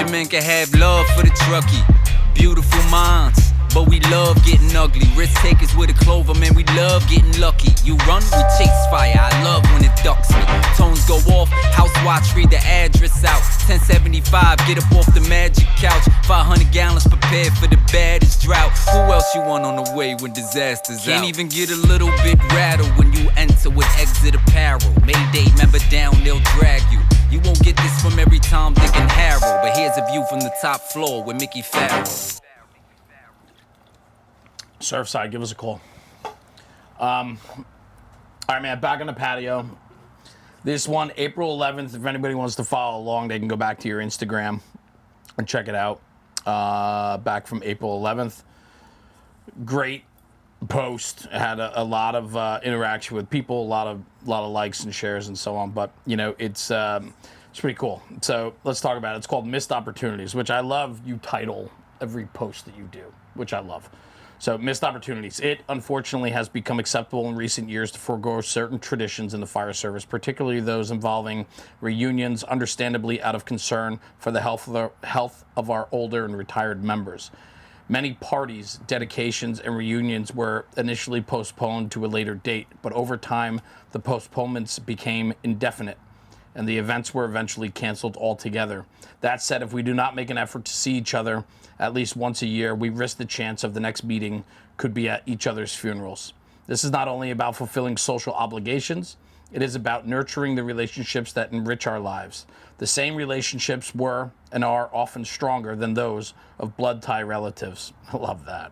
your men can have love for the truckie. Beautiful minds, but we love getting ugly. Risk takers with a clover, man, we love getting lucky. You run, we chase fire, I love when it ducks me. Tones go off, house watch, read the address out. 1075, get up off the magic couch. 500 gallons prepared for the baddest drought. Who else you want on the way when disaster's out? Can't even get a little bit rattled when you enter with exit apparel. Mayday, member down, they'll drag you. You won't get this from every Tom, Dick, and Harold, but here's a view from the top floor with Mickey Farrell. Surfside, give us a call. All right, man, back on the patio. This one, April 11th, if anybody wants to follow along, they can go back to your Instagram and check it out. Back from April 11th. Great post. Had a lot of interaction with people, a lot of likes and shares and so on. But, you know, it's pretty cool. So let's talk about it. It's called Missed Opportunities, which I love you title every post that you do, which I love. So, missed opportunities. It, unfortunately, has become acceptable in recent years to forego certain traditions in the fire service, particularly those involving reunions, understandably out of concern for the health of our older and retired members. Many parties, dedications, and reunions were initially postponed to a later date, but over time, the postponements became indefinite, and the events were eventually canceled altogether. That said, if we do not make an effort to see each other at least once a year, we risk the chance of the next meeting could be at each other's funerals. This is not only about fulfilling social obligations, it is about nurturing the relationships that enrich our lives. The same relationships were and are often stronger than those of blood tie relatives. I love that.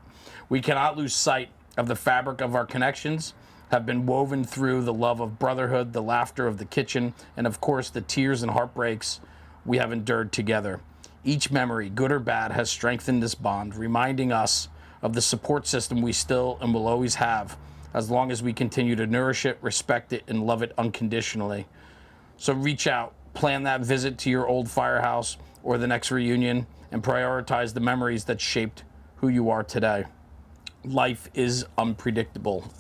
We cannot lose sight of the fabric of our connections have been woven through the love of brotherhood, the laughter of the kitchen, and of course the tears and heartbreaks we have endured together. Each memory, good or bad, has strengthened this bond, reminding us of the support system we still and will always have, as long as we continue to nourish it, respect it, and love it unconditionally. So reach out, plan that visit to your old firehouse or the next reunion, and prioritize the memories that shaped who you are today. Life is unpredictable.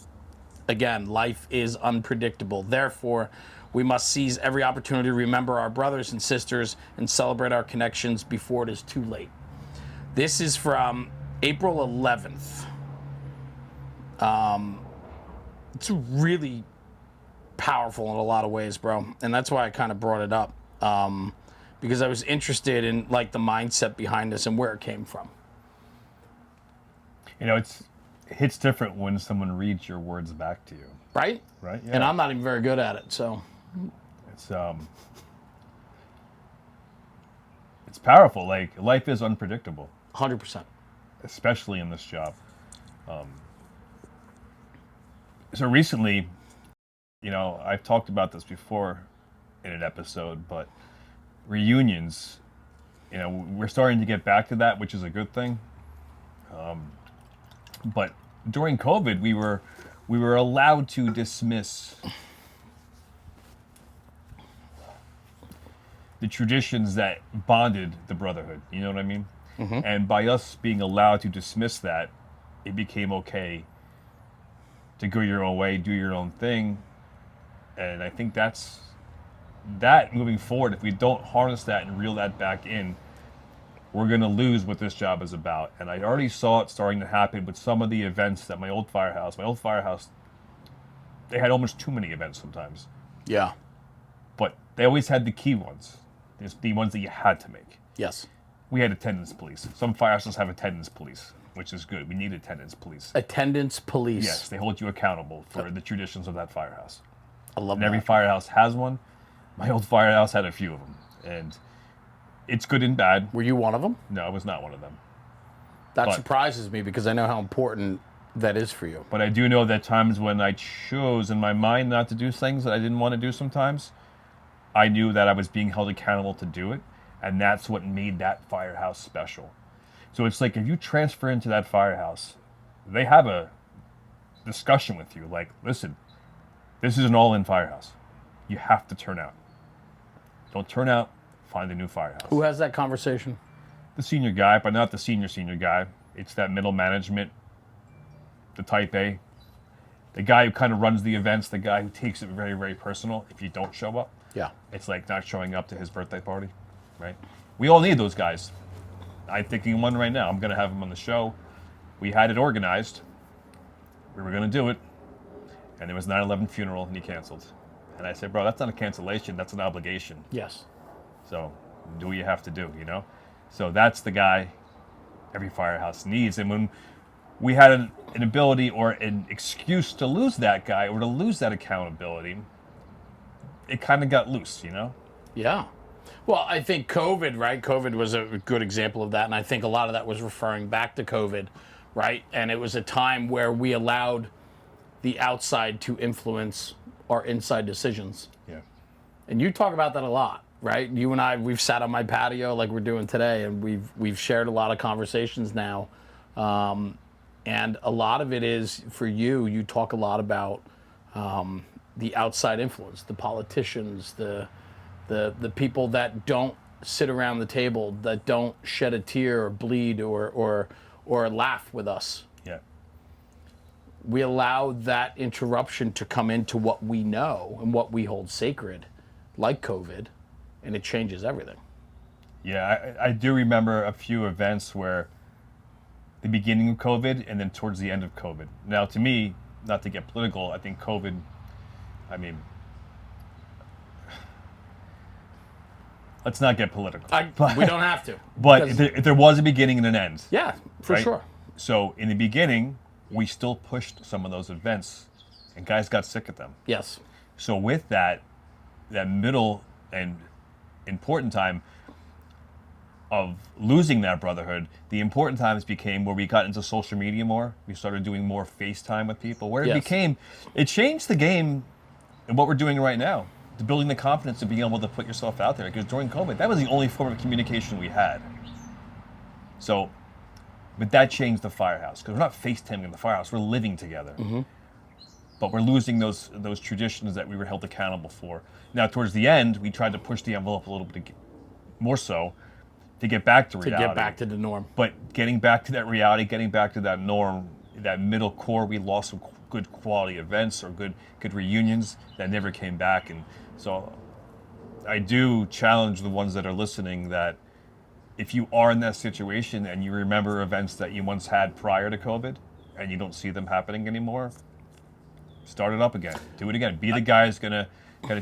Again, life is unpredictable. Therefore, we must seize every opportunity to remember our brothers and sisters and celebrate our connections before it is too late. This is from April 11th. It's really powerful in a lot of ways, bro. And that's why I kind of brought it up. Because I was interested in like the mindset behind this and where it came from. You know, it hits different when someone reads your words back to you. Right? Right? Yeah. And I'm not even very good at it, so. It's powerful. Like, life is unpredictable. 100%. Especially in this job. So recently, you know, I've talked about this before in an episode, but reunions, you know, we're starting to get back to that, which is a good thing. But during COVID, we were allowed to dismiss the traditions that bonded the brotherhood. You know what I mean? Mm-hmm. And by us being allowed to dismiss that, it became okay to go your own way, do your own thing. And I think that moving forward, if we don't harness that and reel that back in, we're going to lose what this job is about. And I already saw it starting to happen with some of the events at my old firehouse, they had almost too many events sometimes. Yeah. But they always had the key ones. There's the ones that you had to make. Yes. We had attendance police. Some firehouses have attendance police, which is good. We need attendance police. Attendance police. Yes, they hold you accountable for the traditions of that firehouse. I love and that. Every firehouse has one. My old firehouse had a few of them. And it's good and bad. Were you one of them? No, I was not one of them. That surprises me because I know how important that is for you. But I do know that times when I chose in my mind not to do things that I didn't want to do sometimes, I knew that I was being held accountable to do it. And that's what made that firehouse special. So it's like if you transfer into that firehouse, they have a discussion with you. Like, listen, this is an all-in firehouse. You have to turn out. Don't turn out, find a new firehouse. Who has that conversation? The senior guy, but not the senior guy. It's that middle management, the type A. The guy who kind of runs the events, the guy who takes it very, very personal if you don't show up. Yeah. It's like not showing up to his birthday party. right? We all need those guys. I'm thinking of one right now. I'm going to have him on the show. We had it organized. We were going to do it. And there was 9/11 funeral, and he canceled. And I said, bro, that's not a cancellation. That's an obligation. Yes. So do what you have to do, you know? So that's the guy every firehouse needs. And when we had an ability or an excuse to lose that guy or to lose that accountability, it kind of got loose, you know? Yeah. Well, I think COVID, right? COVID was a good example of that. And I think a lot of that was referring back to COVID, right? And it was a time where we allowed the outside to influence our inside decisions. Yeah. And you talk about that a lot, right? You and I, we've sat on my patio like we're doing today, and we've shared a lot of conversations now. And a lot of it is, for you, you talk a lot about the outside influence, the politicians, the people that don't sit around the table, that don't shed a tear or bleed or laugh with us. Yeah. We allow that interruption to come into what we know and what we hold sacred, like COVID, and it changes everything. Yeah, I do remember a few events where the beginning of COVID and then towards the end of COVID. Now, to me, not to get political, I think COVID, I mean, let's not get political. We don't have to. But there was a beginning and an end. Yeah, for right? sure. So in the beginning, we still pushed some of those events, and guys got sick of them. Yes. So with that middle and important time of losing that brotherhood, the important times became where we got into social media more. We started doing more FaceTime with people, where it changed the game and what we're doing right now, to building the confidence of being able to put yourself out there. Because during COVID, that was the only form of communication we had. So, but that changed the firehouse, because we're not FaceTiming in the firehouse, we're living together. Mm-hmm. But we're losing those traditions that we were held accountable for. Now, towards the end, we tried to push the envelope a little bit more so to get back to reality. To get back to the norm. But getting back to that reality, getting back to that norm, that middle core, we lost some good quality events or good reunions that never came back. And so I do challenge the ones that are listening that if you are in that situation and you remember events that you once had prior to COVID and you don't see them happening anymore, start it up again. Do it again. Be the guy who's gonna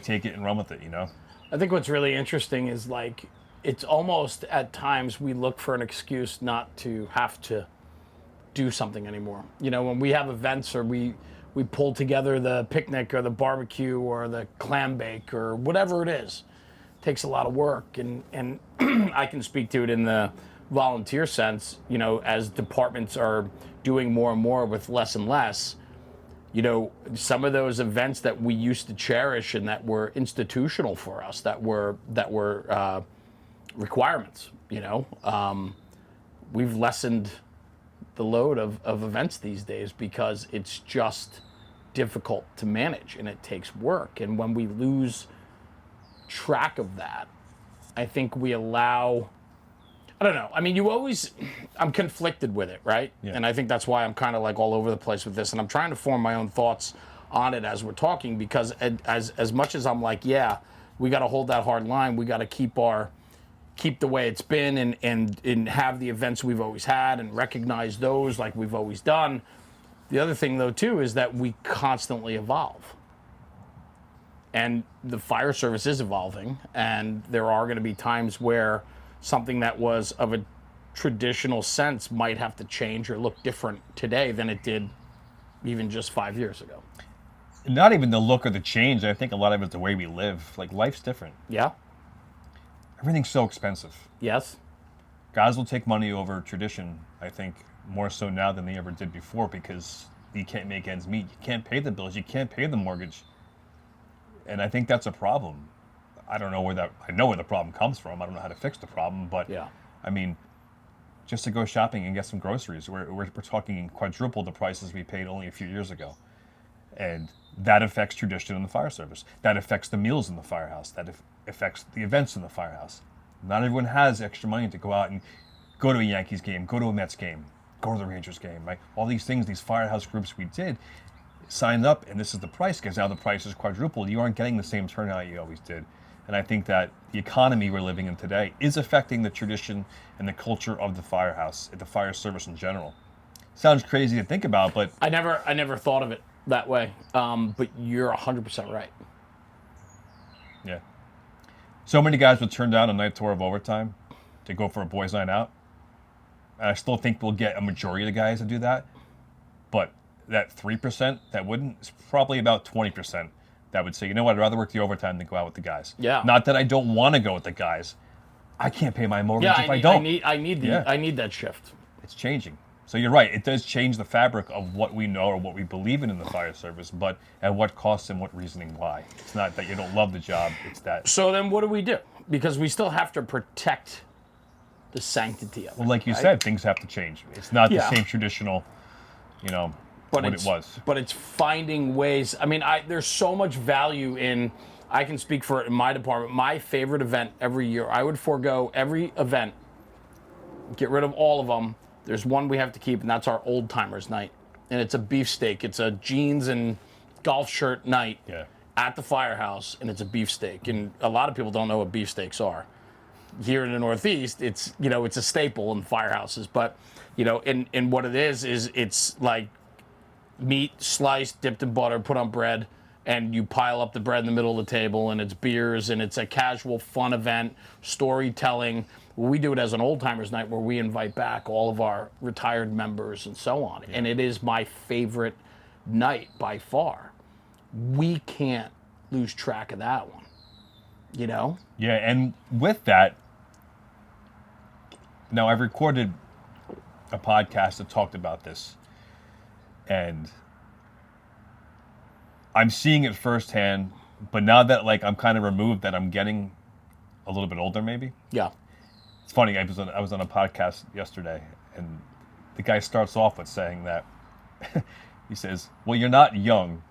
take it and run with it, you know? I think what's really interesting is, like, it's almost at times we look for an excuse not to have to do something anymore. You know, when we have events or we pull together the picnic or the barbecue or the clam bake or whatever it is, it takes a lot of work. And I can speak to it in the volunteer sense, you know, as departments are doing more and more with less and less. You know, some of those events that we used to cherish and that were institutional for us, that were requirements, you know, we've lessened the load of events these days because it's just difficult to manage and it takes work. And when we lose track of that, I think we allow, I don't know. I mean, I'm conflicted with it, right? Yeah. And I think that's why I'm kind of like all over the place with this. And I'm trying to form my own thoughts on it as we're talking, because as much as I'm like, yeah, we got to hold that hard line. We got to keep the way it's been and have the events we've always had and recognize those like we've always done. The other thing, though, too, is that we constantly evolve. And the fire service is evolving, and there are going to be times where something that was of a traditional sense might have to change or look different today than it did even just 5 years ago. Not even the look or the change. I think a lot of it's the way we live. Like, life's different. Yeah. Everything's so expensive. Yes. Guys will take money over tradition, I think, more so now than they ever did before, because you can't make ends meet. You can't pay the bills. You can't pay the mortgage. And I think that's a problem. I know where the problem comes from. I don't know how to fix the problem, but Yeah. I mean, just to go shopping and get some groceries, we're talking quadruple the prices we paid only a few years ago. And that affects tradition in the fire service. That affects the meals in the firehouse. That affects the events in the firehouse. Not everyone has extra money to go out and go to a Yankees game, go to a Mets game, go to the Rangers game. Right? All these things, these firehouse groups we did, signed up, and this is the price, because now the price is quadrupled. You aren't getting the same turnout you always did. And I think that the economy we're living in today is affecting the tradition and the culture of the firehouse, the fire service in general. Sounds crazy to think about, but I never thought of it that way. But you're 100% right. yeah. So many guys would turn down a night tour of overtime to go for a boys' night out. And I still think we'll get a majority of the guys to do that. But that 3% that wouldn't, is probably about 20% that would say, you know what, I'd rather work the overtime than go out with the guys. Yeah. Not that I don't want to go with the guys. I can't pay my mortgage if I don't. I need that shift. It's changing. So you're right. It does change the fabric of what we know or what we believe in the fire service, but at what cost and what reasoning why. It's not that you don't love the job. It's that. So then what do we do? Because we still have to protect the sanctity of it. Well, like you right? said, things have to change. It's not Yeah. the same traditional, what it was. But it's finding ways. I mean, there's so much value in, I can speak for it in my department. My favorite event every year, I would forego every event, get rid of all of them. There's one we have to keep, and that's our old timers night. And it's a beefsteak. It's a jeans and golf shirt night at the firehouse, and it's a beefsteak. And a lot of people don't know what beefsteaks are. Here in the Northeast, it's a staple in firehouses. But and what it is it's like meat sliced, dipped in butter, put on bread, and you pile up the bread in the middle of the table, and it's beers, and it's a casual, fun event, storytelling. We do it as an old timers night where we invite back all of our retired members and so on. Yeah. And it is my favorite night by far. We can't lose track of that one. Yeah, and with that, now I've recorded a podcast that talked about this, and I'm seeing it firsthand, but now that I'm kind of removed, that I'm getting a little bit older maybe. Yeah. It's funny, I was on a podcast yesterday, and the guy starts off with saying that, he says, well, you're not young,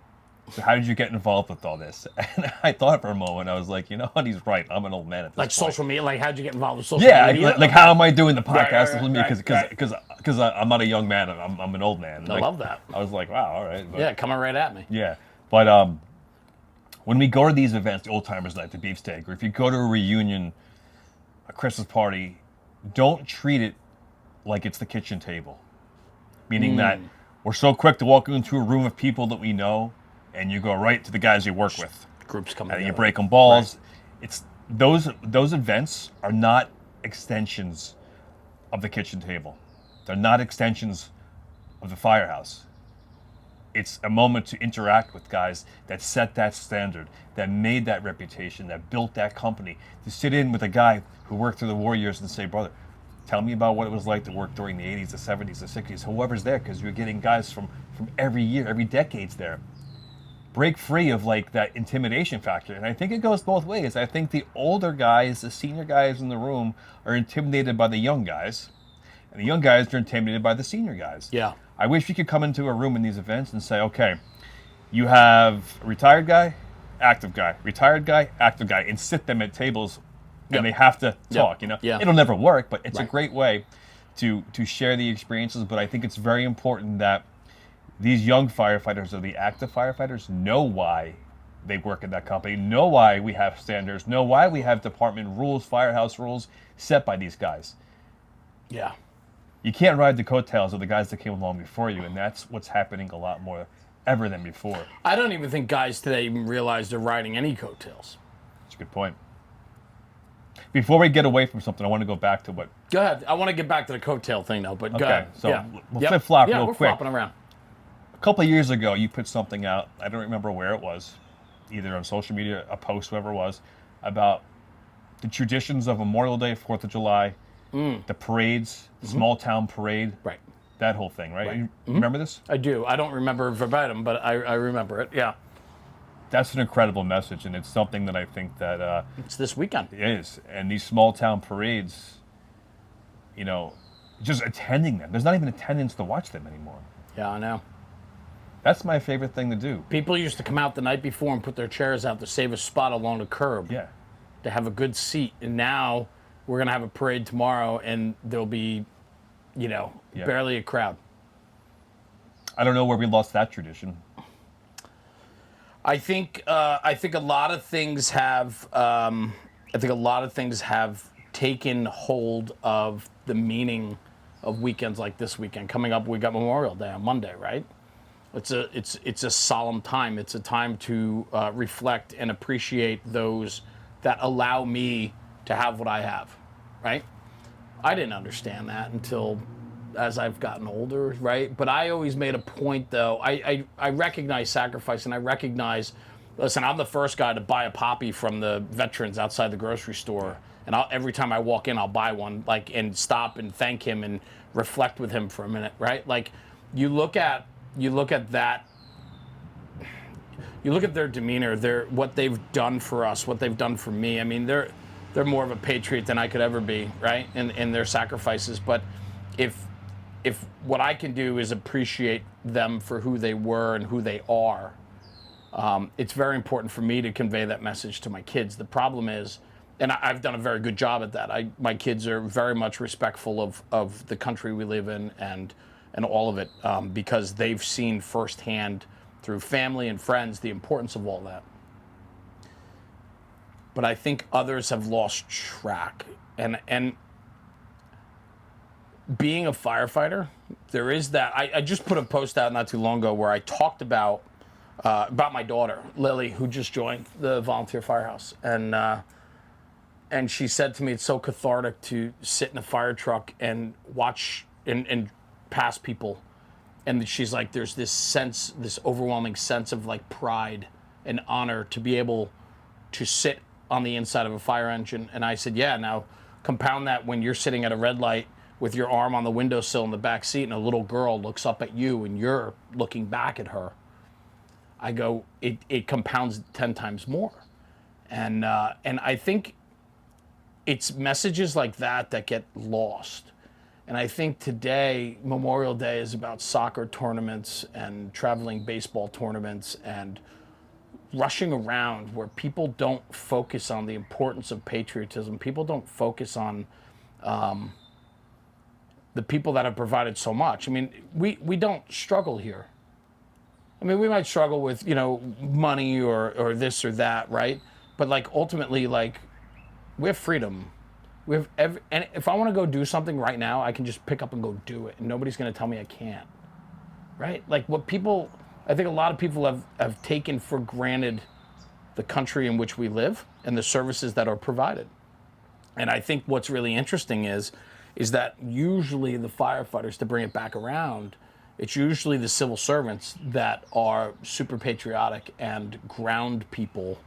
so how did you get involved with all this? And I thought for a moment, I was like, you know what, he's right, I'm an old man at this point. Social media, how'd you get involved with social media? Yeah, how am I doing the podcast with me? Right. Because I'm not a young man, I'm an old man. I love that. I was like, wow, all right. But, yeah, coming right at me. Yeah, but when we go to these events, the old timers night, the beefsteak, or if you go to a reunion, a Christmas party, don't treat it like it's the kitchen table. Meaning that we're so quick to walk into a room of people that we know, and you go right to the guys you work with. Groups coming and together. you break them balls. Right. It's those events are not extensions of the kitchen table. They're not extensions of the firehouse. It's a moment to interact with guys that set that standard, that made that reputation, that built that company. To sit in with a guy who worked through the war years and say, brother, tell me about what it was like to work during the 80s, the 70s, the 60s, whoever's there, because you're getting guys from every year, every decade's there. Break free of that intimidation factor. And I think it goes both ways. I think the older guys, the senior guys in the room, are intimidated by the young guys. And the young guys are intimidated by the senior guys. Yeah. I wish you could come into a room in these events and say, okay, you have a retired guy, active guy, retired guy, active guy, and sit them at tables and they have to talk, Yeah. It'll never work, but it's a great way to share the experiences. But I think it's very important that these young firefighters or the active firefighters know why they work in that company, know why we have standards, know why we have department rules, firehouse rules set by these guys. Yeah. You can't ride the coattails of the guys that came along before you, and that's what's happening a lot more ever than before. I don't even think guys today even realize they're riding any coattails. That's a good point. Before we get away from something, I want to go back to what... Go ahead. I want to get back to the coattail thing, though, but go ahead. So yeah. we'll flip-flop yeah, real we're quick. flopping around. A couple of years ago, you put something out, I don't remember where it was, either on social media, a post, whatever it was, about the traditions of Memorial Day, 4th of July, the parades, small town parade, Right. that whole thing, right? You remember this? I do. I don't remember verbatim, but I remember it, yeah. That's an incredible message, and it's something that I think that It's this weekend. it is. And these small town parades, just attending them. There's not even attendance to watch them anymore. Yeah, I know. That's my favorite thing to do. People used to come out the night before and put their chairs out to save a spot along the curb. Yeah. To have a good seat. And now we're going to have a parade tomorrow, and there'll be, barely a crowd. I don't know where we lost that tradition. I think a lot of things have taken hold of the meaning of weekends like this weekend. Coming up, we got Memorial Day on Monday, right? It's a solemn time. It's a time to reflect and appreciate those that allow me to have what I have, right? I didn't understand that until as I've gotten older, right? But I always made a point, though. I recognize sacrifice, and I recognize, listen, I'm the first guy to buy a poppy from the veterans outside the grocery store. And every time I walk in, I'll buy one, like, and stop and thank him and reflect with him for a minute, right? Like, you look at that, you look at their demeanor, what they've done for us, what they've done for me. I mean, they're more of a patriot than I could ever be, right? In their sacrifices. But if what I can do is appreciate them for who they were and who they are, it's very important for me to convey that message to my kids. The problem is, and I've done a very good job at that. My kids are very much respectful of the country we live in and all of it, because they've seen firsthand through family and friends the importance of all that. But I think others have lost track. And being a firefighter, there is that. I just put a post out not too long ago where I talked about my daughter, Lily, who just joined the volunteer firehouse. And she said to me, it's so cathartic to sit in a fire truck and watch and pass people. And she's like, there's this sense, this overwhelming sense of like pride and honor to be able to sit on the inside of a fire engine. And I said, yeah, now compound that when you're sitting at a red light with your arm on the windowsill in the back seat and a little girl looks up at you and you're looking back at her. I go, it compounds 10 times more. And I think it's messages like that get lost. And I think today, Memorial Day is about soccer tournaments and traveling baseball tournaments and rushing around where people don't focus on the importance of patriotism. People don't focus on the people that have provided so much. I mean, we don't struggle here. I mean, we might struggle with, money or this or that, right? But like ultimately, like, we have freedom. And if I want to go do something right now, I can just pick up and go do it, and nobody's going to tell me I can't, right? Like I think a lot of people have taken for granted the country in which we live and the services that are provided. And I think what's really interesting is that usually the firefighters, to bring it back around, it's usually the civil servants that are super patriotic and ground people.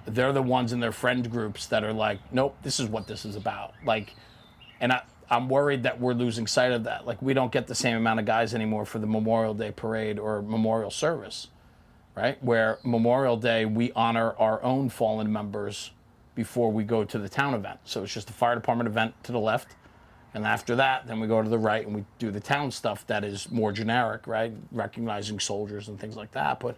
They're the ones in their friend groups that are like, nope, this is what this is about. Like, and I'm worried that we're losing sight of that. Like, we don't get the same amount of guys anymore for the Memorial Day parade or memorial service, right? Where Memorial Day, we honor our own fallen members before we go to the town event. So it's just a fire department event to the left. And after that, then we go to the right and we do the town stuff that is more generic, right? Recognizing soldiers and things like that. But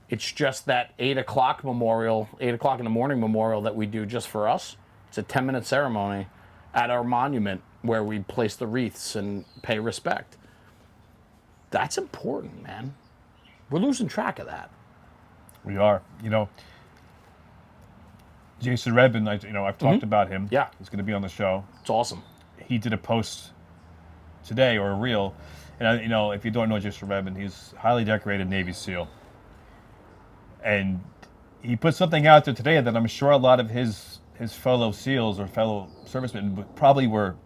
it's just that 8 o'clock memorial, 8 o'clock in the morning memorial that we do just for us. It's a 10-minute ceremony at our monument where we place the wreaths and pay respect. That's important, man. We're losing track of that. We are. Jason Redman, I've talked about him. Yeah. He's going to be on the show. It's awesome. He did a post today, or a reel. And, if you don't know Jason Redman, he's a highly decorated Navy SEAL. And he put something out there today that I'm sure a lot of his fellow SEALs or fellow servicemen probably were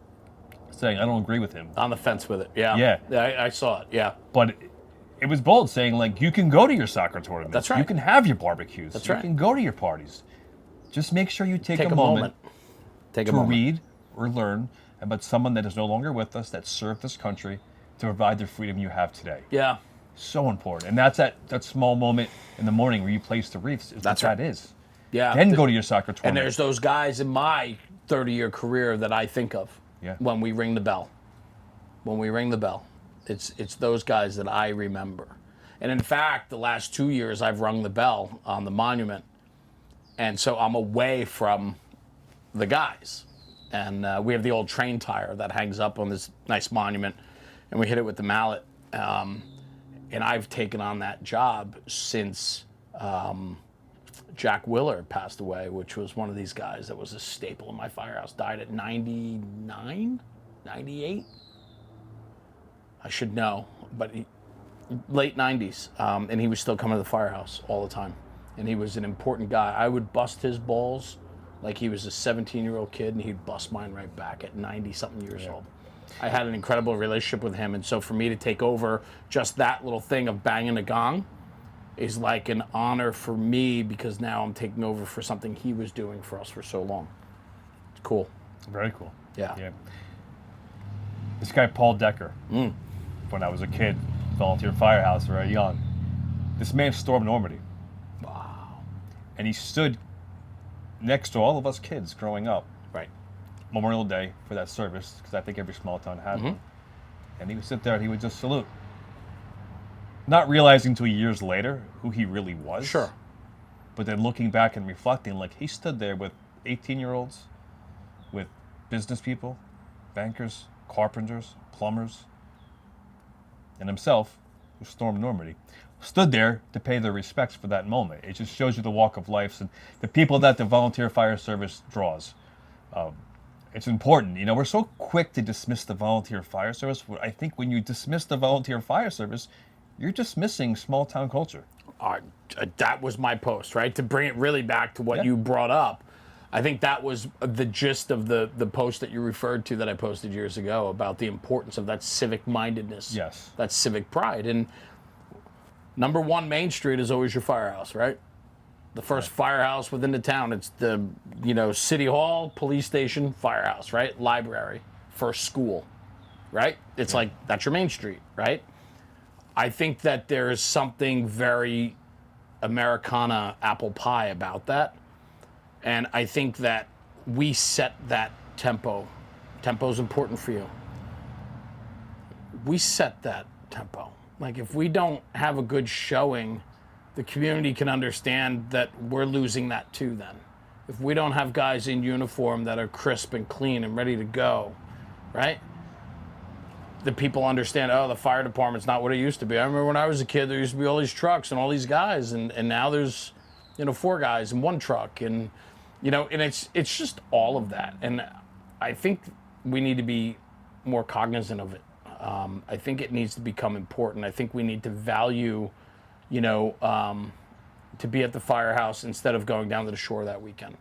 saying, I don't agree with him. On the fence with it, yeah. Yeah. I saw it, yeah. But it was bold, saying, like, you can go to your soccer tournaments. That's right. You can have your barbecues. That's you right. can go to your parties. Just make sure you take a moment. to read or learn about someone that is no longer with us, that served this country to provide the freedom you have today. Yeah. So important. And that's that small moment in the morning where you place the wreaths. That's right. That is. Yeah. Then go to your soccer tournament. And there's those guys in my 30-year career that I think of when we ring the bell. When we ring the bell. It's those guys that I remember. And in fact, the last 2 years I've rung the bell on the monument. And so I'm away from the guys. And we have the old train tire that hangs up on this nice monument. And we hit it with the mallet. And I've taken on that job since Jack Willard passed away, which was one of these guys that was a staple in my firehouse. Died at 99, 98. I should know, but late 90s. And he was still coming to the firehouse all the time. And he was an important guy. I would bust his balls like he was a 17-year-old kid, and he'd bust mine right back at 90-something years old. I had an incredible relationship with him, and so for me to take over just that little thing of banging a gong is like an honor for me, because now I'm taking over for something he was doing for us for so long. It's cool. Very cool. Yeah. This guy, Paul Decker, when I was a kid, volunteer firehouse, very young. This man stormed Normandy. Wow. And he stood next to all of us kids growing up. Right. Memorial Day for that service, because I think every small town had one. And he would sit there and he would just salute. Not realizing until years later who he really was. Sure. But then looking back and reflecting, like he stood there with 18-year-olds, with business people, bankers, carpenters, plumbers, and himself, who stormed Normandy, stood there to pay their respects for that moment. It just shows you the walk of life and the people that the volunteer fire service draws. It's important. You know, we're so quick to dismiss the volunteer fire service. I think when you dismiss the volunteer fire service, you're dismissing small town culture. That was my post, right? To bring it really back to what you brought up. I think that was the gist of the post that you referred to that I posted years ago about the importance of that civic mindedness. Yes. That civic pride. And number one, Main Street is always your firehouse, right? The first firehouse within the town. It's the, City Hall, police station, firehouse, right? Library, first school, right? It's like, that's your Main Street, right? I think that there is something very Americana apple pie about that. And I think that we set that tempo. Tempo is important for you. We set that tempo. Like, if we don't have a good showing, the community can understand that we're losing that too then. If we don't have guys in uniform that are crisp and clean and ready to go, right? The people understand, the fire department's not what it used to be. I remember when I was a kid, there used to be all these trucks and all these guys, and now there's, 4 guys in one truck, and, and it's just all of that. And I think we need to be more cognizant of it. I think it needs to become important. I think we need to value, to be at the firehouse instead of going down to the shore that weekend,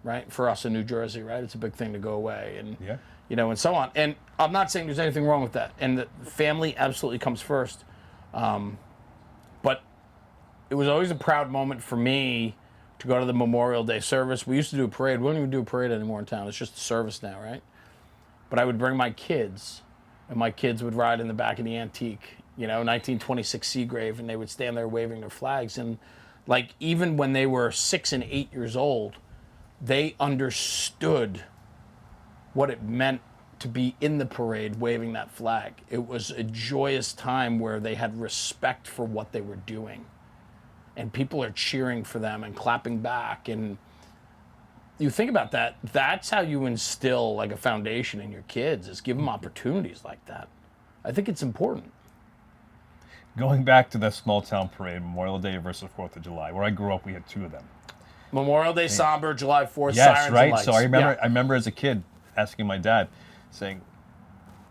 right? For us in New Jersey, right? It's a big thing to go away and, and so on. And I'm not saying there's anything wrong with that. And the family absolutely comes first. But it was always a proud moment for me to go to the Memorial Day service. We used to do a parade. We don't even do a parade anymore in town. It's just a service now, right? But I would bring my kids, and my kids would ride in the back of the antique, 1926 Seagrave, and they would stand there waving their flags. And like, even when they were 6 and 8 years old, they understood what it meant to be in the parade waving that flag. It was a joyous time where they had respect for what they were doing. And people are cheering for them and clapping back. And you think about that, that's how you instill like a foundation in your kids, is give them opportunities like that. I think it's important. Going back to that small town parade, Memorial Day versus 4th of July, where I grew up, we had 2 of them. Memorial Day somber, July 4th, yes, sirens right. and lights. So I remember as a kid asking my dad, saying,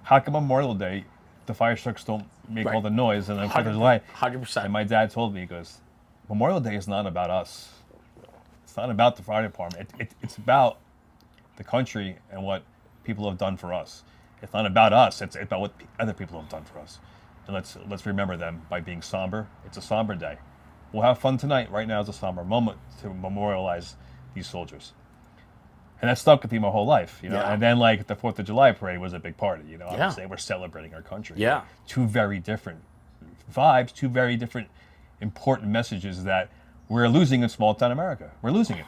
how come Memorial Day the fire trucks don't make all the noise, and then 4th of July? 100%. And my dad told me, he goes, Memorial Day is not about us. It's not about the fire department. It's about the country and what people have done for us. It's not about us. It's about what other people have done for us. And let's remember them by being somber. It's a somber day. We'll have fun tonight. Right now is a somber moment to memorialize these soldiers. And that stuck with me my whole life, Yeah. And then like the 4th of July parade was a big party, Obviously we're celebrating our country. Yeah. Like, 2 very different vibes, 2 very different important messages that we're losing in small town America. We're losing it.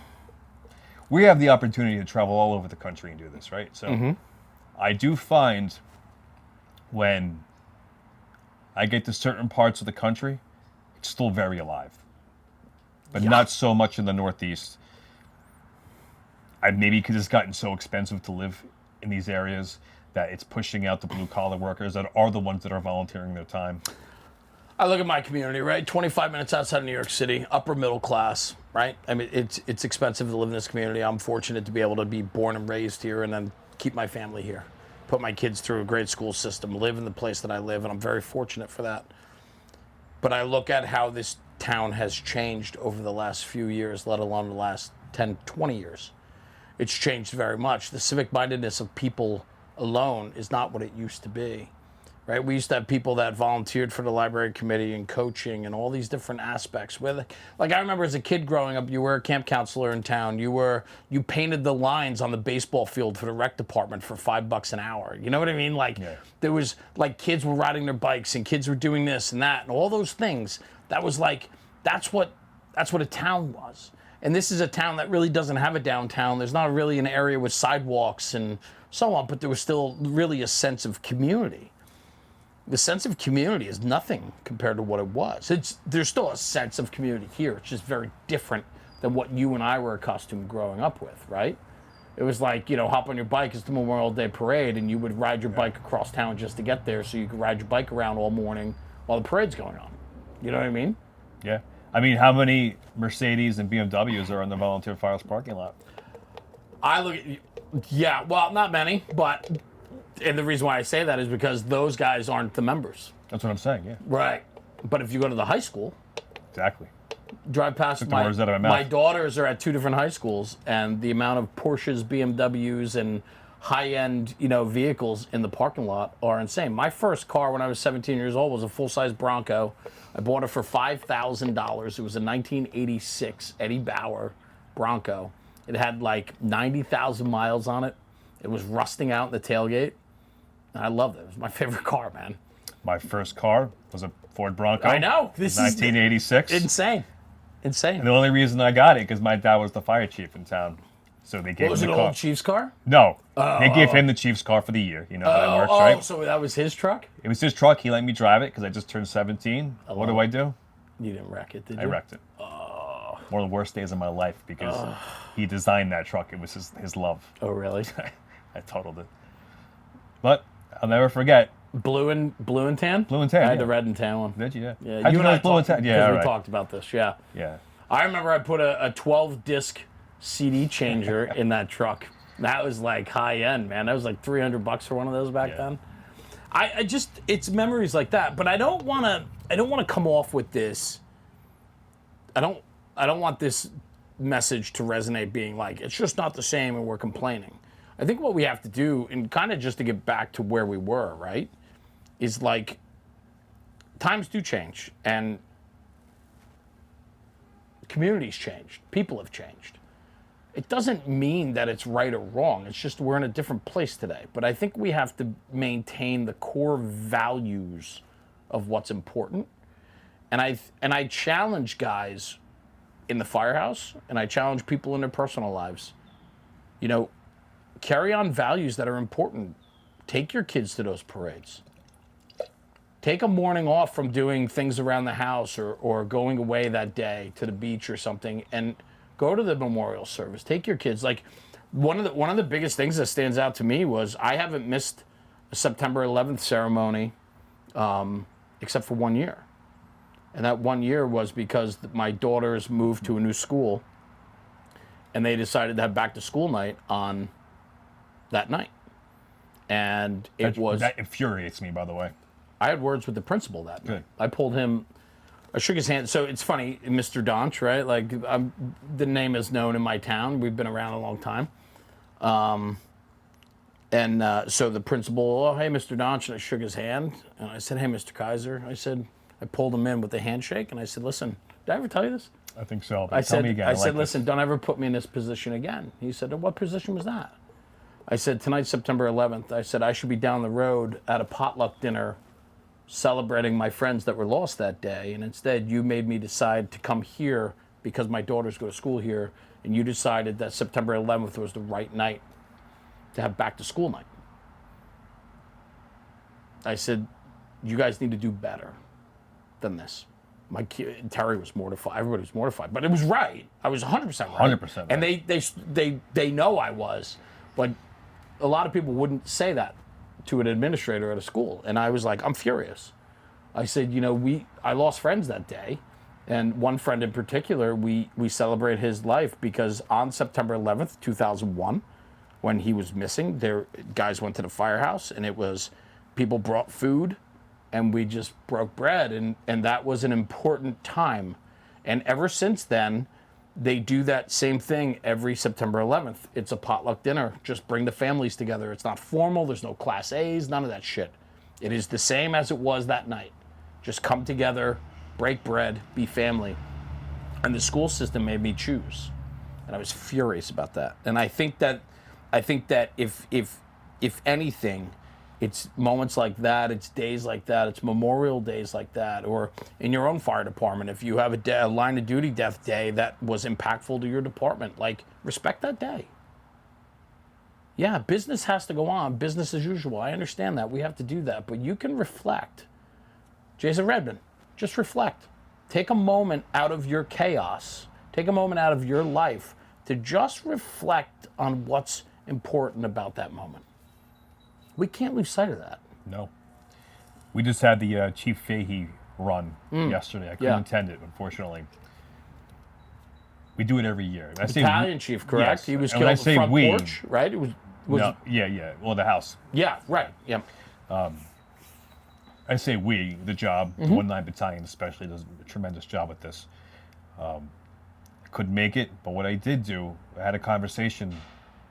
We have the opportunity to travel all over the country and do this, right? So I do find when I get to certain parts of the country, it's still very alive. But not so much in the Northeast. Maybe because it's gotten so expensive to live in these areas that it's pushing out the blue-collar workers that are the ones that are volunteering their time. I look at my community, right? 25 minutes outside of New York City, upper middle class, right? I mean, it's expensive to live in this community. I'm fortunate to be able to be born and raised here and then keep my family here, put my kids through a great school system, live in the place that I live, and I'm very fortunate for that. But I look at how this town has changed over the last few years, let alone the last 10, 20 years. It's changed very much. The civic-mindedness of people alone is not what it used to be. Right, we used to have people that volunteered for the library committee and coaching and all these different aspects. Like I remember as a kid growing up, you were a camp counselor in town. You painted the lines on the baseball field for the rec department for $5 an hour. You know what I mean? Like there was like kids were riding their bikes and kids were doing this and that and all those things. That was like that's what a town was. And this is a town that really doesn't have a downtown. There's not really an area with sidewalks and so on, but there was still really a sense of community. The sense of community is nothing compared to what it was. There's still a sense of community here. It's just very different than what you and I were accustomed growing up with, right? It was like, hop on your bike. It's the Memorial Day parade, and you would ride your bike across town just to get there so you could ride your bike around all morning while the parade's going on. You know what I mean? Yeah. I mean, how many Mercedes and BMWs are in the volunteer fires parking lot? Well, not many, but... And the reason why I say that is because those guys aren't the members. That's what I'm saying, yeah. Right. But if you go to the high school... Exactly. Drive past the words out of my mouth. My daughters are at 2 different high schools, and the amount of Porsches, BMWs, and high-end, vehicles in the parking lot are insane. My first car when I was 17 years old was a full-size Bronco. I bought it for $5,000. It was a 1986 Eddie Bauer Bronco. It had like 90,000 miles on it. It was rusting out in the tailgate. I loved it. It was my favorite car, man. My first car was a Ford Bronco. I know. This is 1986. Insane. And the only reason I got it because my dad was the fire chief in town. So they gave was him it the an car. old Chiefs car? No. They gave him the Chiefs car for the year. You know how that works, right? Oh, so that was his truck? It was his truck. He let me drive it because I just turned 17. What do I do? You didn't wreck it, did you? I wrecked it. One of the worst days of my life because he designed that truck. It was his love. Oh, really? I totaled it. But I'll never forget. Blue and tan? Blue and tan. I had the red and tan one. Did you? Yeah. Yeah, you and I blue and tan? Yeah, we talked about this. Yeah. Yeah. I remember I put a 12-disc CD changer in that truck. That was like high end, man. That was like $300 for one of those back then. I just it's memories like that. But I don't want to come off with this. I don't want this message to resonate being like it's just not the same and we're complaining. I think what we have to do, and kind of just to get back to where we were, right, is like times do change and communities changed, people have changed. It doesn't mean that it's right or wrong. It's just we're in a different place today. But I think we have to maintain the core values of what's important. And I challenge guys in the firehouse, and I challenge people in their personal lives. Carry on values that are important. Take your kids to those parades. Take a morning off from doing things around the house or going away that day to the beach or something and go to the memorial service. Take your kids. Like one of the biggest things that stands out to me was I haven't missed a September 11th ceremony except for 1 year. And that 1 year was because my daughters moved to a new school and they decided to have back to school night on that night. And that infuriates me, by the way. I had words with the principal that night. Good. I pulled him, I shook his hand. So it's funny, Mr. Donch, right? Like the name is known in my town. We've been around a long time. So the principal, oh, hey, Mr. Donch, and I shook his hand. And I said, hey, Mr. Kaiser. I pulled him in with a handshake, and I said, listen, did I ever tell you this? I think so. But tell me again. I said, listen, don't ever put me in this position again. He said, what position was that? I said, tonight's September 11th. I said, I should be down the road at a potluck dinner celebrating my friends that were lost that day. And instead, you made me decide to come here because my daughters go to school here. And you decided that September 11th was the right night to have back to school night. I said, you guys need to do better than this. My kid, Terry was mortified. Everybody was mortified, but it was right. I was 100% right. 100% right. And they know I was, but a lot of people wouldn't say that to an administrator at a school. And I was like, I'm furious. I said, I lost friends that day. And one friend in particular, we celebrate his life because on September 11th, 2001, when he was missing, guys went to the firehouse and it was people brought food and we just broke bread. And that was an important time. And ever since then, they do that same thing every September 11th. It's a potluck dinner. Just bring the families together. It's not formal. There's no class A's, none of that shit. It is the same as it was that night. Just come together, break bread, be family. And the school system made me choose. And I was furious about that. And I think that if anything, it's moments like that, it's days like that, it's Memorial Days like that, or in your own fire department, if you have a line of duty death day that was impactful to your department, like, respect that day. Yeah, business has to go on, business as usual. I understand that. We have to do that. But you can reflect. Jason Redman, just reflect. Take a moment out of your chaos. Take a moment out of your life to just reflect on what's important about that moment. We can't lose sight of that. No. We just had the Chief Fahey run yesterday. I couldn't attend it, unfortunately. We do it every year. Battalion chief, correct? Yes. He was And killed when I on the say front we, porch, right? It was no, yeah. Well, the house. Yeah, right. Yeah. I say we, the job, the 1-9 Battalion especially, does a tremendous job with this. I couldn't make it, but what I did do, I had a conversation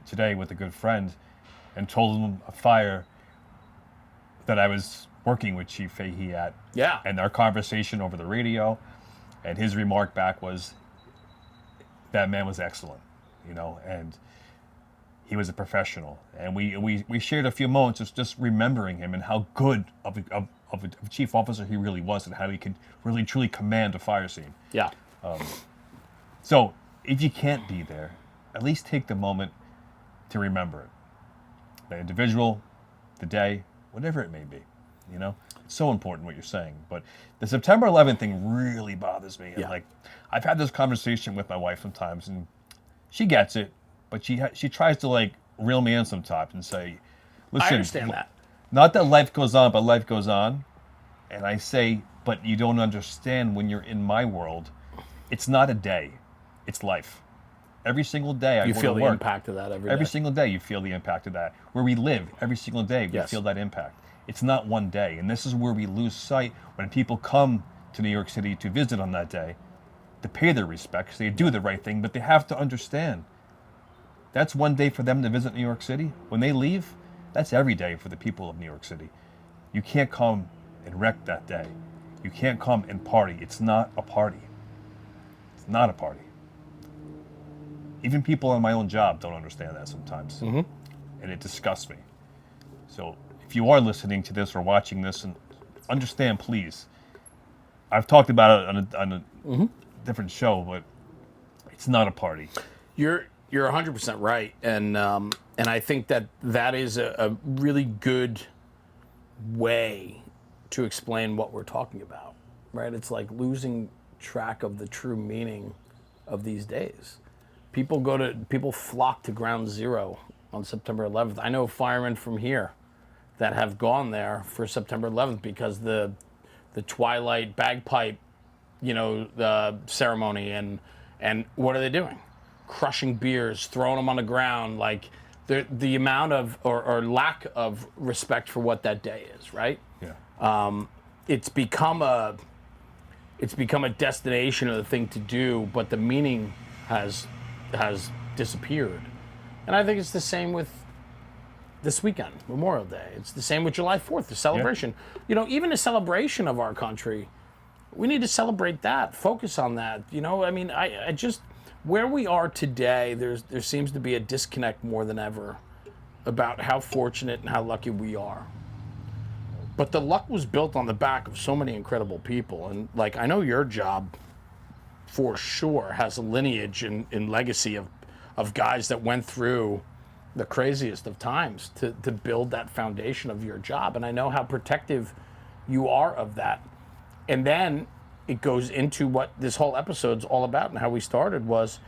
today with a good friend and told him a fire that I was working with Chief Fahey at. Yeah. And our conversation over the radio, and his remark back was, that man was excellent, and he was a professional. And we shared a few moments just remembering him and how good of a chief officer he really was and how he could really truly command a fire scene. Yeah. So if you can't be there, at least take the moment to remember it. The individual, the day, whatever it may be, It's so important what you're saying. But the September 11th thing really bothers me. Yeah. And I've had this conversation with my wife sometimes, and she gets it, but she tries to reel me in sometimes and say, listen, I understand that. Not that life goes on, but life goes on. And I say, but you don't understand when you're in my world, it's not a day, it's life. Every single day I You go feel to the work. impact of that every day. Every single day you feel the impact of that. Where we live, every single day we Yes. feel that impact. It's not one day. And this is where we lose sight when people come to New York City to visit on that day, to pay their respects. They do the right thing, but they have to understand that's one day for them to visit New York City. When they leave, that's every day for the people of New York City. You can't come and wreck that day. You can't come and party. It's not a party. It's not a party. Even people on my own job don't understand that sometimes. And it disgusts me. So if you are listening to this or watching this, and understand, please. I've talked about it on a different show, but it's not a party. You're 100% right, and I think that is a really good way to explain what we're talking about, right? It's like losing track of the true meaning of these days. People flock to Ground Zero on September 11th. I know firemen from here that have gone there for September 11th because the twilight bagpipe, the ceremony, and what are they doing? Crushing beers, throwing them on the ground, like the amount of or lack of respect for what that day is, right? Yeah. It's become a destination of the thing to do, but the meaning has disappeared. And I think it's the same with this weekend, Memorial Day. It's the same with July 4th, the celebration. Yeah. Even the celebration of our country, we need to celebrate that, focus on that. I just, where we are today, there seems to be a disconnect more than ever about how fortunate and how lucky we are. But the luck was built on the back of so many incredible people. And I know your job for sure has a lineage and legacy of guys that went through the craziest of times to build that foundation of your job. And I know how protective you are of that. And then it goes into what this whole episode's all about and how we started was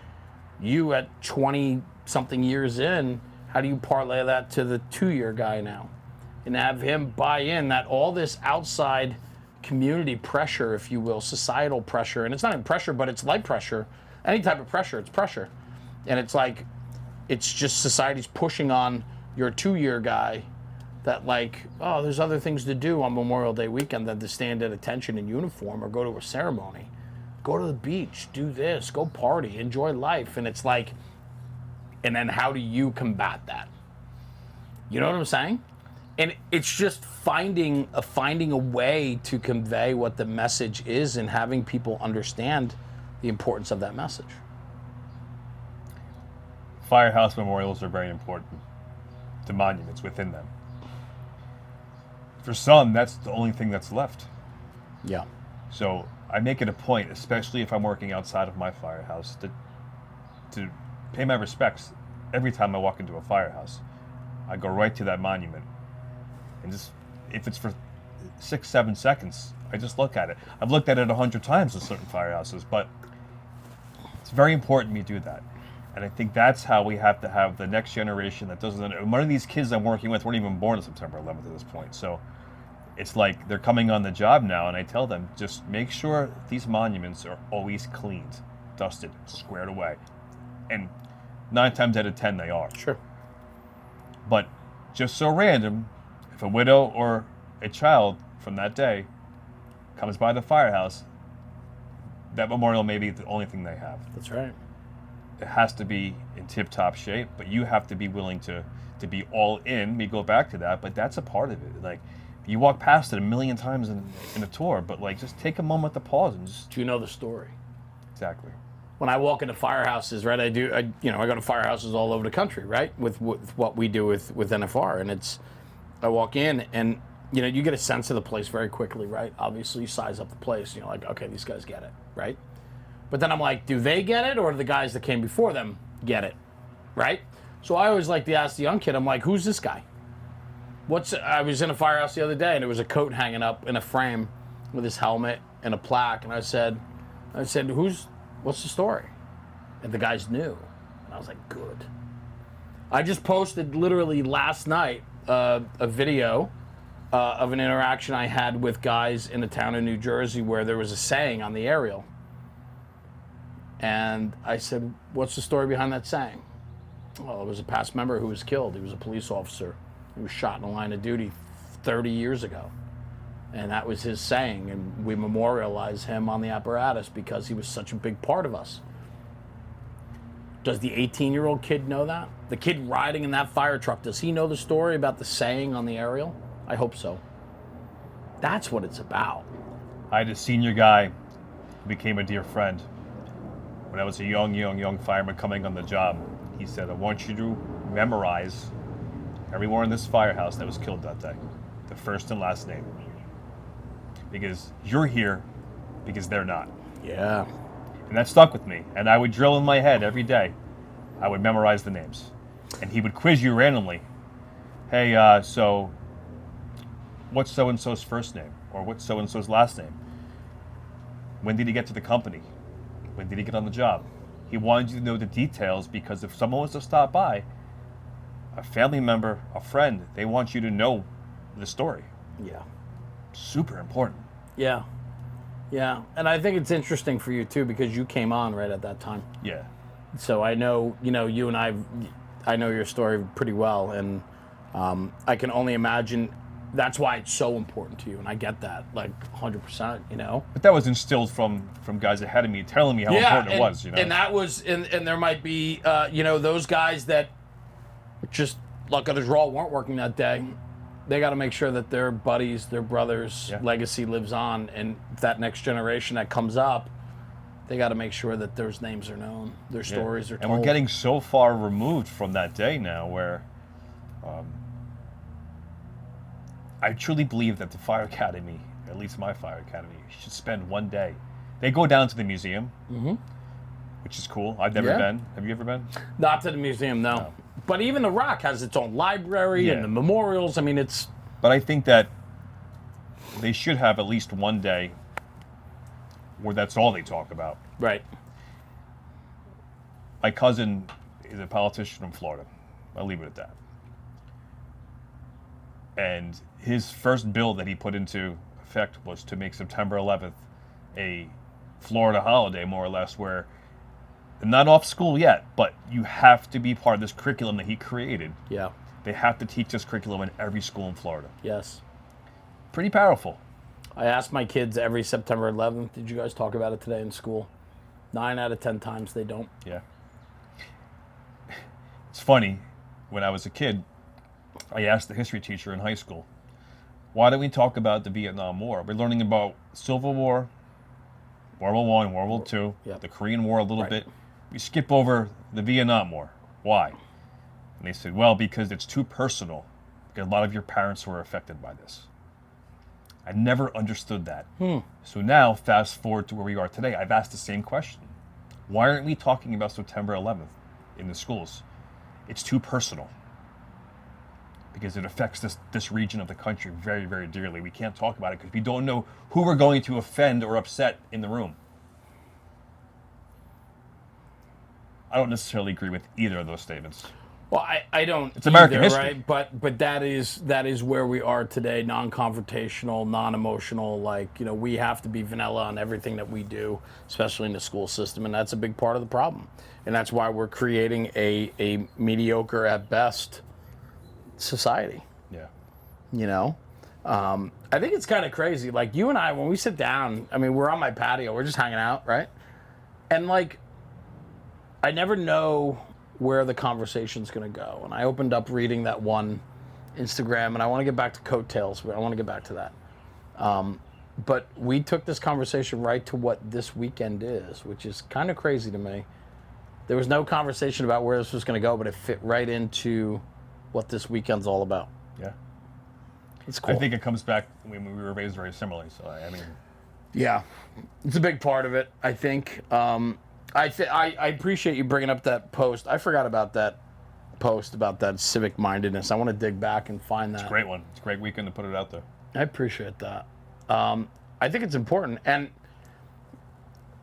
you at 20-something years in, how do you parlay that to the 2-year guy now? And have him buy in that all this outside community pressure, if you will, societal pressure, and it's not even pressure, but it's light pressure. Any type of pressure, it's pressure. And it's like, it's just society's pushing on your 2-year guy that like, oh, there's other things to do on Memorial Day weekend than to stand at attention in uniform or go to a ceremony. Go to the beach, do this, go party, enjoy life. And it's like, and then how do you combat that? You know what I'm saying? And it's just finding a way to convey what the message is and having people understand the importance of that message. Firehouse memorials are very important. The monuments within them. For some, that's the only thing that's left. Yeah. So I make it a point, especially if I'm working outside of my firehouse, to pay my respects every time I walk into a firehouse. I go right to that monument. And just, if it's for 6-7 seconds, I just look at it. I've looked at it 100 times in certain firehouses, but it's very important we do that. And I think that's how we have to have the next generation that doesn't. One of these kids I'm working with weren't even born on September 11th at this point. So it's like they're coming on the job now, and I tell them, just make sure these monuments are always cleaned, dusted, squared away. And 9 times out of 10 they are. Sure. But just so random, if a widow or a child from that day comes by the firehouse, that memorial may be the only thing they have. That's right. It has to be in tip-top shape, but you have to be willing to be all in. We go back to that, but that's a part of it. Like, you walk past it a million times in a tour, but like, just take a moment to pause and just... Do you know the story? Exactly. When I walk into firehouses, right, I go to firehouses all over the country, right, with what we do with NFR, and I walk in, and, you get a sense of the place very quickly, right? Obviously, you size up the place, like, okay, these guys get it, right? But then I'm like, do they get it, or do the guys that came before them get it, right? So I always like to ask the young kid, I'm like, who's this guy? I was in a firehouse the other day, and there was a coat hanging up in a frame with his helmet and a plaque, and I said, what's the story? And the guys knew. And I was like, good. I just posted literally last night a video of an interaction I had with guys in a town in New Jersey where there was a saying on the aerial. And I said, what's the story behind that saying? Well, it was a past member who was killed. He was a police officer. He was shot in the line of duty 30 years ago. And that was his saying. And we memorialize him on the apparatus because he was such a big part of us. Does the 18-year-old kid know that? The kid riding in that fire truck, does he know the story about the saying on the aerial? I hope so. That's what it's about. I had a senior guy who became a dear friend. When I was a young fireman coming on the job, he said, I want you to memorize everyone in this firehouse that was killed that day, the first and last name. Because you're here because they're not. Yeah. And that stuck with me. And I would drill in my head every day. I would memorize the names. And he would quiz you randomly. Hey, so what's so-and-so's first name? Or what's so-and-so's last name? When did he get to the company? When did he get on the job? He wanted you to know the details because if someone was to stop by, a family member, a friend, they want you to know the story. Yeah. Super important. Yeah. Yeah. And I think it's interesting for you, too, because you came on right at that time. Yeah. So I know, you and I know your story pretty well. And I can only imagine that's why it's so important to you. And I get that, like, 100%, But that was instilled from guys ahead of me telling me how important it was, And that was, and there might be, those guys that just, luck of the draw, weren't working that day. They got to make sure that their buddies, their brothers' legacy lives on. And that next generation that comes up, they got to make sure that those names are known, their stories are told. And we're getting so far removed from that day now where I truly believe that the Fire Academy, at least my Fire Academy, should spend one day. They go down to the museum, which is cool. I've never been. Have you ever been? Not to the museum, no. But even the Rock has its own library and the memorials. I mean, it's... But I think that they should have at least one day where that's all they talk about. Right. My cousin is a politician from Florida. I'll leave it at that. And his first bill that he put into effect was to make September 11th a Florida holiday, more or less, where they're not off school yet, but you have to be part of this curriculum that he created. Yeah. They have to teach this curriculum in every school in Florida. Yes. Pretty powerful. I ask my kids every September 11th, did you guys talk about it today in school? 9 out of 10 times they don't. Yeah. It's funny, when I was a kid, I asked the history teacher in high school, why don't we talk about the Vietnam War? We're learning about Civil War, World War I, World War II, Yep. the Korean War a little Right. bit. We skip over the Vietnam War. Why? And they said, well, because it's too personal. Because a lot of your parents were affected by this. I never understood that. So now, fast forward to where we are today, I've asked the same question. Why aren't we talking about September 11th in the schools? It's too personal. Because it affects this region of the country very, very dearly. We can't talk about it because we don't know who we're going to offend or upset in the room. I don't necessarily agree with either of those statements. Well, I don't. It's American either, history. right? But that is where we are today. Non-confrontational, non-emotional. Like, you know, we have to be vanilla on everything that we do, especially in the school system, and that's a big part of the problem. And that's why we're creating a mediocre at best society. Yeah. You know, I think it's kind of crazy. Like, you and I, when we sit down, I mean, we're on my patio, we're just hanging out, right? And like, I never know where the conversation's going to go. And I opened up reading that one Instagram, and I want to get back to coattails, but I want to get back to that. But we took this conversation right to what this weekend is, which is kind of crazy to me. There was no conversation about where this was going to go, but it fit right into what this weekend's all about. Yeah. It's cool. I think it comes back when we were raised very similarly. So, I mean, Yeah, it's a big part of it, I think. I appreciate you bringing up that post. I forgot about that post about that civic mindedness. I want to dig back and find that. it's a great one. It's a great weekend to put it out there. I appreciate that. I think it's important. And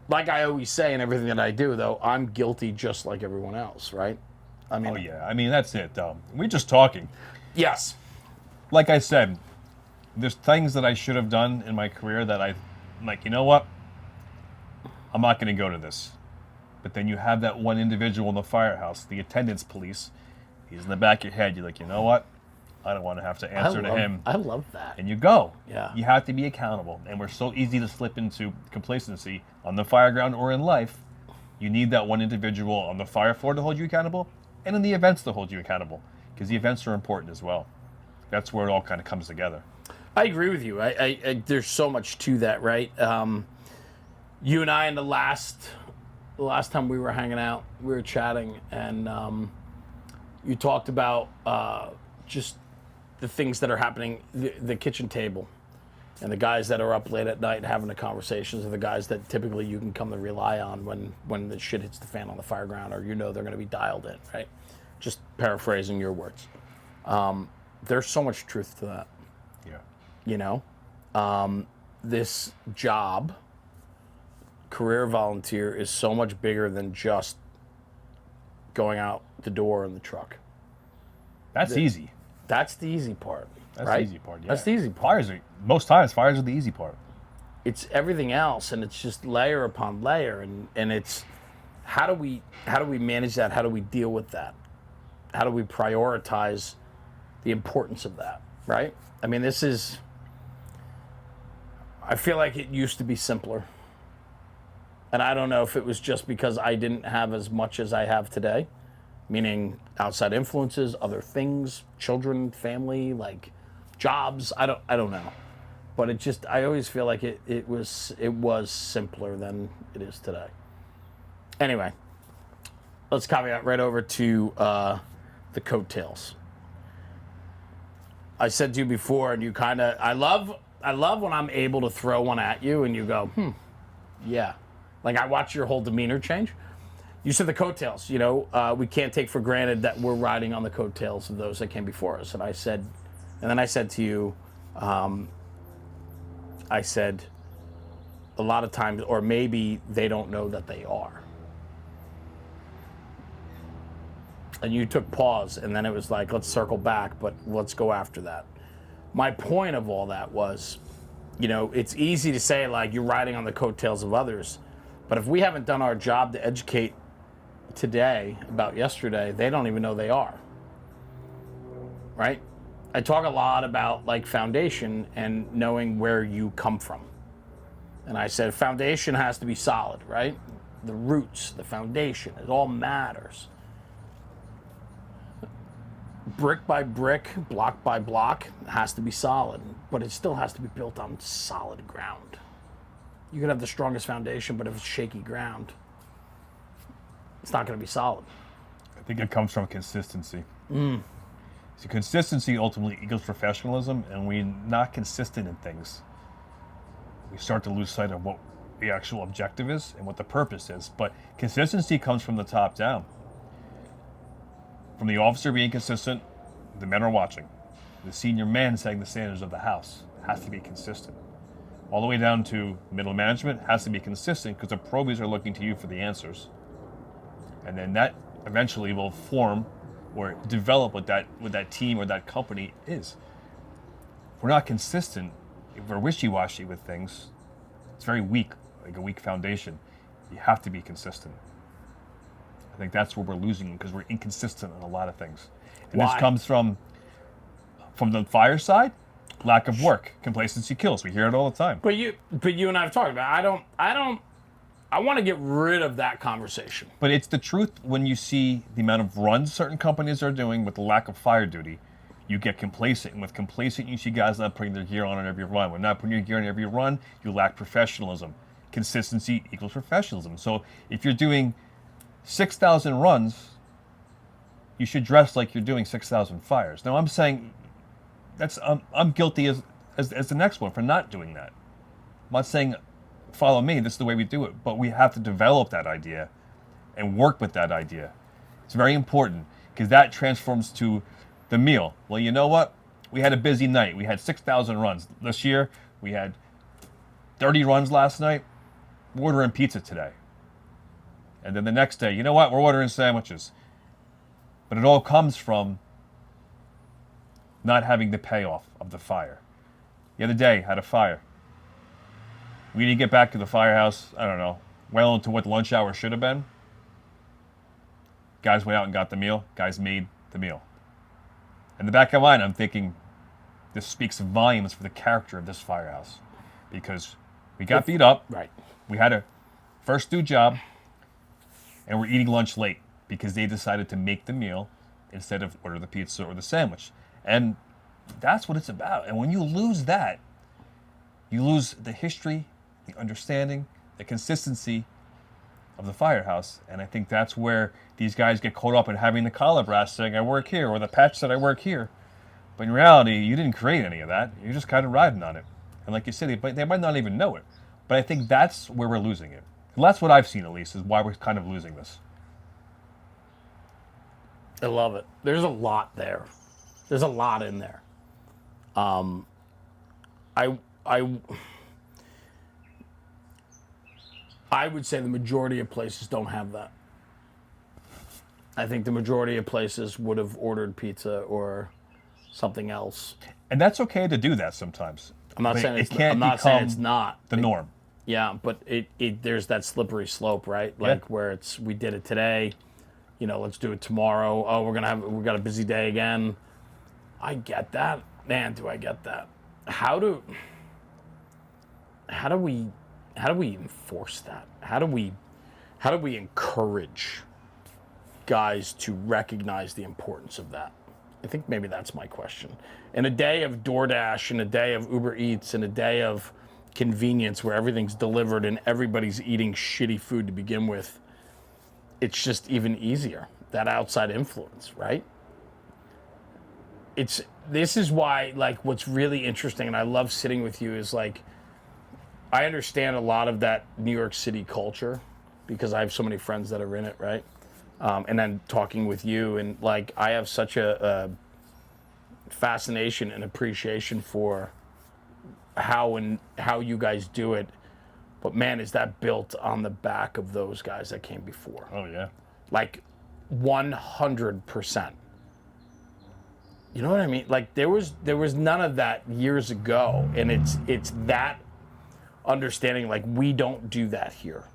like I always say in everything that I do, though, I'm guilty just like everyone else, right? I mean, Oh, yeah. I mean, that's it. We're just talking. Yes. Like I said, there's things that I should have done in my career that I'm like, you know what? I'm not going to go to this. But then you have that one individual in the firehouse, the attendance police. He's in the back of your head. You're like, you know what? I don't want to have to answer to him. I love that. And you go. Yeah. You have to be accountable. And we're so easy to slip into complacency on the fire ground or in life. You need that one individual on the fire floor to hold you accountable and in the events to hold you accountable because the events are important as well. That's where it all kind of comes together. I agree with you. I there's so much to that, right? You and I, in the last time we were hanging out, we were chatting, and you talked about just the things that are happening, the kitchen table, and the guys that are up late at night having the conversations are the guys that typically you can come to rely on when the shit hits the fan on the fire ground, or you know they're going to be dialed in, right? Just paraphrasing your words. There's so much truth to that. Yeah. You know, this job, career volunteer, is so much bigger than just going out the door in the truck. That's easy. That's the easy part. That's right? the easy part. Yeah. That's the easy part. Most times, fires are the easy part. It's everything else, and it's just layer upon layer, and it's how do we manage that? How do we deal with that? How do we prioritize the importance of that? Right? I mean, I feel like it used to be simpler. And I don't know if it was just because I didn't have as much as I have today, meaning outside influences, other things, children, family, like jobs. I don't know. But I always feel like it was simpler than it is today. Anyway, let's caveat right over to the coattails. I said to you before, and you I love when I'm able to throw one at you and you go, yeah. Like, I watch your whole demeanor change. You said the coattails, you know, we can't take for granted that we're riding on the coattails of those that came before us. And then I said to you, I said, a lot of times, or maybe they don't know that they are. And you took pause, and then it was like, let's circle back, but let's go after that. My point of all that was, you know, it's easy to say like you're riding on the coattails of others, but if we haven't done our job to educate today about yesterday, they don't even know they are. Right? I talk a lot about like foundation and knowing where you come from. And I said foundation has to be solid, right? The roots, the foundation, it all matters. Brick by brick, block by block, has to be solid, but it still has to be built on solid ground. You can have the strongest foundation, but if it's shaky ground, it's not going to be solid. I think it comes from consistency. So consistency ultimately equals professionalism, and we're not consistent in things, we start to lose sight of what the actual objective is and what the purpose is. But consistency comes from the top down. From the officer being consistent, the men are watching. The senior man setting the standards of the house has to be consistent. All the way down to middle management has to be consistent because the probies are looking to you for the answers. And then that eventually will form or develop what that team or that company is. If we're not consistent, if we're wishy-washy with things, it's very weak, like a weak foundation. You have to be consistent. I think that's where we're losing because we're inconsistent on a lot of things. And Why? this comes from the fire side, lack of work. Complacency kills. We hear it all the time. But you and I have talked about it. I want to get rid of that conversation. But it's the truth when you see the amount of runs certain companies are doing with the lack of fire duty. You get complacent. And with complacent, you see guys not putting their gear on every run. When not putting your gear on every run, you lack professionalism. Consistency equals professionalism. So if you're doing 6,000 runs, you should dress like you're doing 6,000 fires. Now I'm saying I'm guilty as the next one for not doing that. I'm not saying follow me, this is the way we do it, but we have to develop that idea and work with that idea. It's very important because that transforms to the meal. Well, you know what? We had a busy night. We had 6,000 runs. This year, we had 30 runs last night. We're ordering pizza today. And then the next day, you know what? We're ordering sandwiches. But it all comes from not having the payoff of the fire. The other day, had a fire. We didn't get back to the firehouse, I don't know, well into what lunch hour should have been. Guys went out and got the meal. Guys made the meal. In the back of my mind, I'm thinking, this speaks volumes for the character of this firehouse. Because we got beat up. Right. We had a first due job. And we're eating lunch late because they decided to make the meal instead of order the pizza or the sandwich. And that's what it's about. And when you lose that, you lose the history, the understanding, the consistency of the firehouse. And I think that's where these guys get caught up in having the collar brass saying, I work here, or the patch said I work here. But in reality, you didn't create any of that. You're just kind of riding on it. And like you said, they might not even know it. But I think that's where we're losing it. And that's what I've seen, at least, is why we're kind of losing this. I love it. There's a lot there. There's a lot in there. I would say the majority of places don't have that. I think the majority of places would have ordered pizza or something else. And that's okay to do that sometimes. I'm not But saying it it's can't I'm not become saying it's not the norm. Yeah, but it there's that slippery slope, right? Like where it's we did it today, you know, let's do it tomorrow. Oh, we got a busy day again. I get that. Man, do I get that. How do we enforce that? How do we encourage guys to recognize the importance of that? I think maybe that's my question. In a day of DoorDash, in a day of Uber Eats, in a day of convenience where everything's delivered and everybody's eating shitty food to begin with, it's just even easier. That outside influence, right? This is why, like, what's really interesting, and I love sitting with you, is like, I understand a lot of that New York City culture because I have so many friends that are in it, right? And then talking with you, and like, I have such a fascination and appreciation for how you guys do it. But man, is that built on the back of those guys that came before? Oh, yeah. Like 100%. You know what I mean? Like there was none of that years ago, and it's that understanding. Like we don't do that here,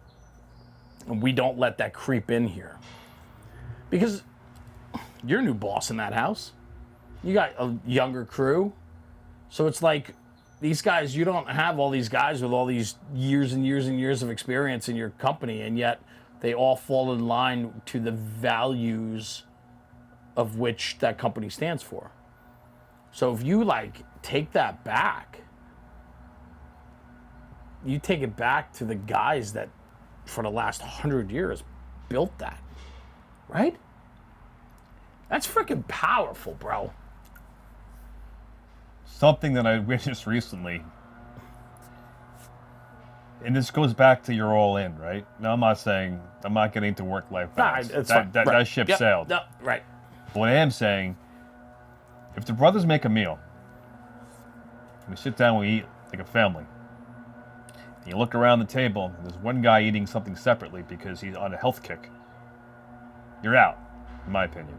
and we don't let that creep in here, because you're a new boss in that house. You got a younger crew, so it's like these guys. You don't have all these guys with all these years and years and years of experience in your company, and yet they all fall in line to the values of which that company stands for. So if you like take that back, you take it back to the guys that for the last 100 years built that, right? That's freaking powerful, bro. Something that I witnessed recently, and this goes back to you're all in, right? Now I'm not getting into work-life balance. It's fine. Right. That ship Yep. sailed. No, right. But what I am saying, if the brothers make a meal, we sit down, we eat like a family, and you look around the table, and there's one guy eating something separately because he's on a health kick, you're out, in my opinion.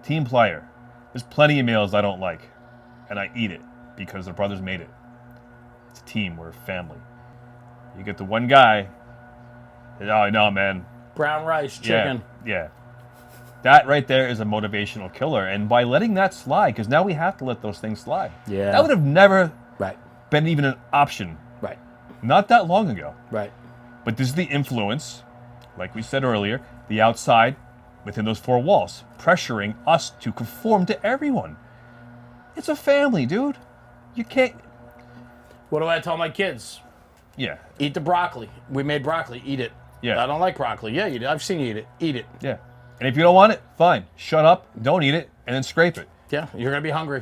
Team player. There's plenty of meals I don't like, and I eat it because the brothers made it. It's a team, we're a family. You get the one guy, oh no, man. Brown rice, chicken. Yeah. That right there is a motivational killer. And by letting that slide, because now we have to let those things slide. Yeah. That would have never Right. been even an option Right. not that long ago. Right. But this is the influence, like we said earlier, the outside within those four walls, pressuring us to conform to everyone. It's a family, dude. You can't... What do I tell my kids? Yeah. Eat the broccoli. We made broccoli. Eat it. Yeah. I don't like broccoli. Yeah, eat it. I've seen you eat it. Eat it. Yeah. And if you don't want it, fine. Shut up, don't eat it, and then scrape it. Yeah, you're going to be hungry.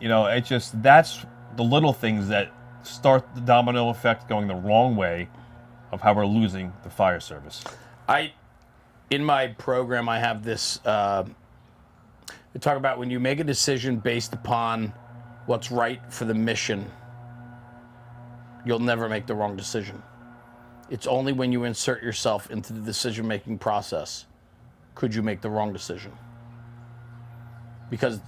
You know, it's just, that's the little things that start the domino effect going the wrong way of how we're losing the fire service. In my program, I have this, we talk about when you make a decision based upon what's right for the mission, you'll never make the wrong decision. It's only when you insert yourself into the decision-making process could you make the wrong decision. Because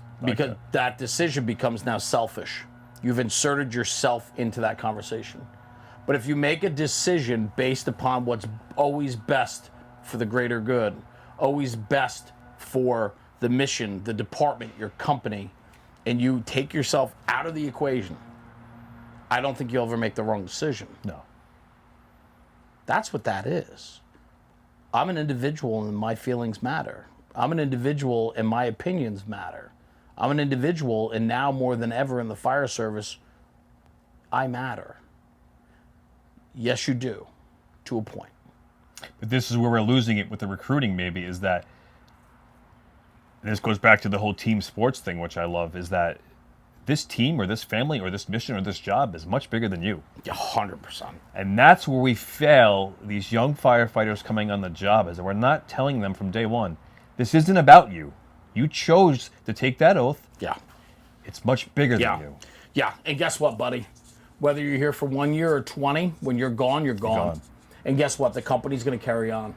that decision becomes now selfish. You've inserted yourself into that conversation. But if you make a decision based upon what's always best for the greater good, always best for the mission, the department, your company, and you take yourself out of the equation, I don't think you'll ever make the wrong decision. No. That's what that is. I'm an individual and my feelings matter. I'm an individual and my opinions matter. I'm an individual and now more than ever in the fire service, I matter. Yes, you do, to a point. But this is where we're losing it with the recruiting, maybe, is that, and this goes back to the whole team sports thing, which I love, is that this team or this family or this mission or this job is much bigger than you. 100%. And that's where we fail these young firefighters coming on the job, is that we're not telling them from day one, this isn't about you. You chose to take that oath. Yeah. It's much bigger Yeah. than you. Yeah. And guess what, buddy? Whether you're here for 1 year or 20, when you're gone, you're gone. And guess what? The company's going to carry on.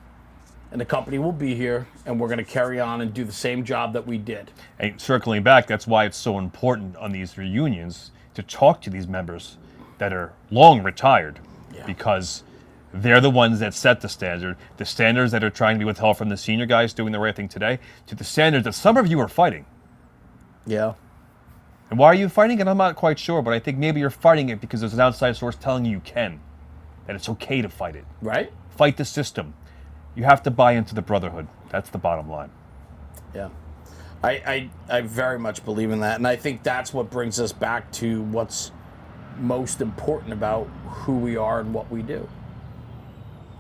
And the company will be here, and we're going to carry on and do the same job that we did. And circling back, that's why it's so important on these reunions to talk to these members that are long retired, because they're the ones that set the standards that are trying to be withheld from the senior guys doing the right thing today, to the standards that some of you are fighting. Yeah. And why are you fighting it? I'm not quite sure, but I think maybe you're fighting it because there's an outside source telling you can, that it's okay to fight it. Right? Fight the system. You have to buy into the brotherhood. That's the bottom line. Yeah. I very much believe in that. And I think that's what brings us back to what's most important about who we are and what we do.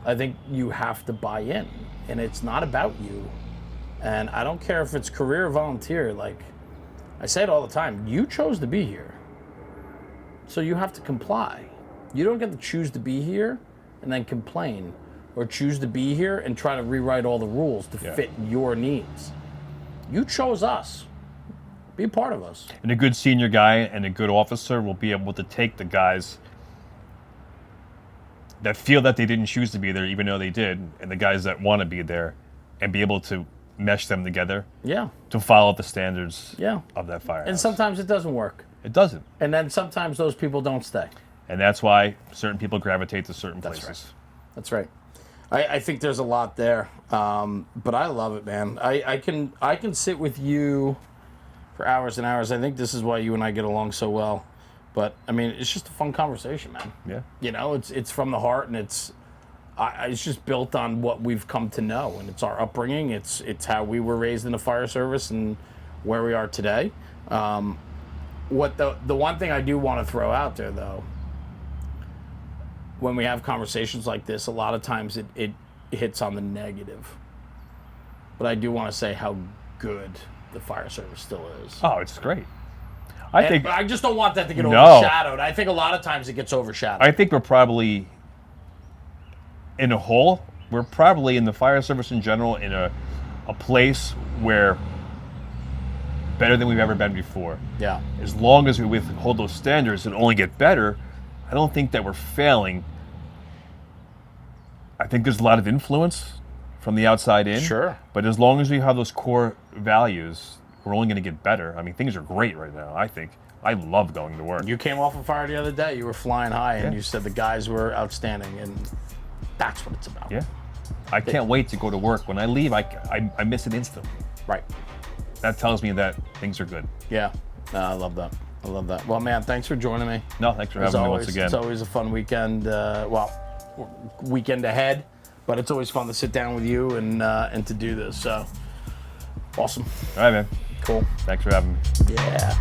I think you have to buy in. And it's not about you. And I don't care if it's career or volunteer. Like, I say it all the time. You chose to be here. So you have to comply. You don't get to choose to be here and then complain, or choose to be here and try to rewrite all the rules to fit your needs. You chose us. Be a part of us. And a good senior guy and a good officer will be able to take the guys that feel that they didn't choose to be there, even though they did, and the guys that want to be there, and be able to, mesh them together Yeah. to follow the standards Yeah. of that firehouse. And sometimes it doesn't work. It doesn't. And then sometimes those people don't stay. And that's why certain people gravitate to certain places. That's right. I think there's a lot there, but I love it, man. I can sit with you for hours and hours. I think this is why you and I get along so well. But I mean, it's just a fun conversation, man. Yeah. You know, it's from the heart, and it's just built on what we've come to know, and it's our upbringing. It's how we were raised in the fire service and where we are today. What the one thing I do want to throw out there, though, when we have conversations like this, a lot of times it hits on the negative. But I do want to say how good the fire service still is. Oh, it's great. I just don't want that to get No. overshadowed. I think a lot of times it gets overshadowed. I think we're probably, in a whole, we're probably in the fire service in general in a place where better than we've ever been before. Yeah. As long as we withhold those standards and only get better, I don't think that we're failing. I think there's a lot of influence from the outside in. Sure. But as long as we have those core values, we're only going to get better. I mean, things are great right now, I think. I love going to work. You came off a fire the other day. You were flying high, and you said the guys were outstanding, and that's what it's about. Yeah. I can't wait to go to work. When I leave, I miss it instantly. Right. That tells me that things are good. Yeah. No, I love that. I love that. Well, man, thanks for joining me. No, thanks for As having me always, once again. it's always a fun weekend. Weekend ahead, but it's always fun to sit down with you and to do this. So, awesome. All right, man. Cool. Thanks for having me. Yeah.